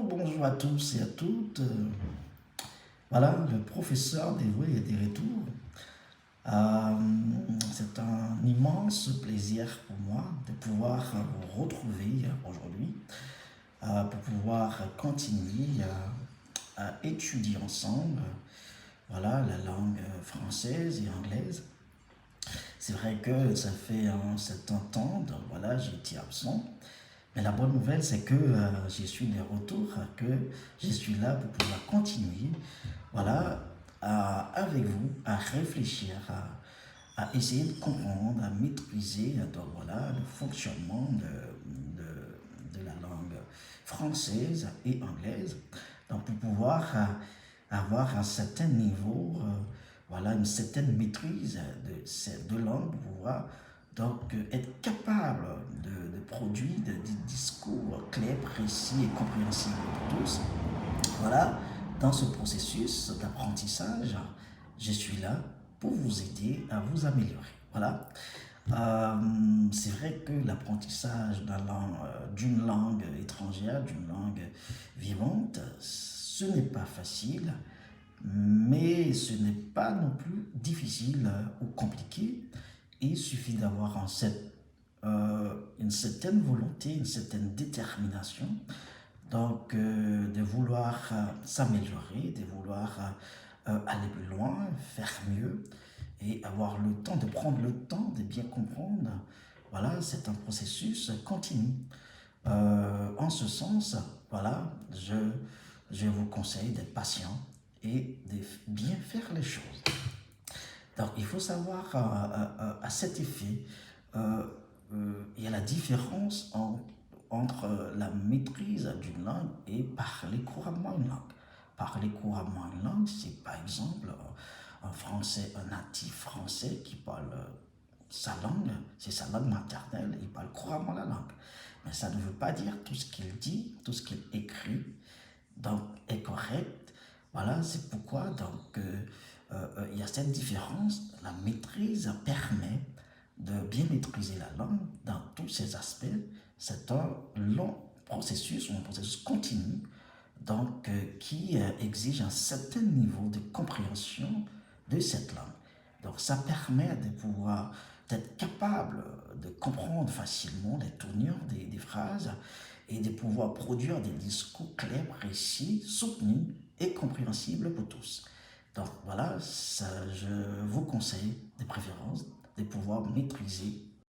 Bonjour à tous et à toutes. Voilà, le professeur dévoué est de retour. C'est un immense plaisir pour moi de pouvoir vous retrouver aujourd'hui pour pouvoir continuer à étudier ensemble voilà, la langue française et anglaise. C'est vrai que ça fait un certain temps, donc voilà, j'ai été absent. Mais la bonne nouvelle, c'est que je suis de retour, que je suis là pour pouvoir continuer, voilà, avec vous, à réfléchir, à essayer de comprendre, à maîtriser, donc voilà, le fonctionnement de la langue française et anglaise, donc pour pouvoir avoir un certain niveau, voilà, une certaine maîtrise de ces deux langues, pour pouvoir donc être capable de produire des discours clairs, précis et compréhensibles pour tous. Voilà, dans ce processus d'apprentissage, je suis là pour vous aider à vous améliorer. Voilà. C'est vrai que l'apprentissage d'une langue étrangère, d'une langue vivante, ce n'est pas facile, mais ce n'est pas non plus difficile ou compliqué. Il suffit d'avoir une certaine volonté, une certaine détermination, donc de vouloir s'améliorer, de vouloir aller plus loin, faire mieux et avoir le temps, de prendre le temps de bien comprendre. Voilà, c'est un processus continu. En ce sens, voilà, je vous conseille d'être patient et de bien faire les choses. Donc, il faut savoir à cet effet, il y a la différence entre la maîtrise d'une langue et parler couramment une langue. Parler couramment une langue, c'est par exemple un français, un natif français qui parle sa langue, c'est sa langue maternelle, il parle couramment la langue. Mais ça ne veut pas dire tout ce qu'il dit, tout ce qu'il écrit, donc est correct. Voilà, c'est pourquoi donc il y a cette différence. La maîtrise permet de bien maîtriser la langue dans tous ses aspects. C'est un long processus, un processus continu, donc qui exige un certain niveau de compréhension de cette langue. Donc ça permet de pouvoir d'être capable de comprendre facilement les tournures des phrases et de pouvoir produire des discours clairs, précis, soutenus et compréhensibles pour tous. Donc voilà, ça, je vous conseille de préférence de pouvoir maîtriser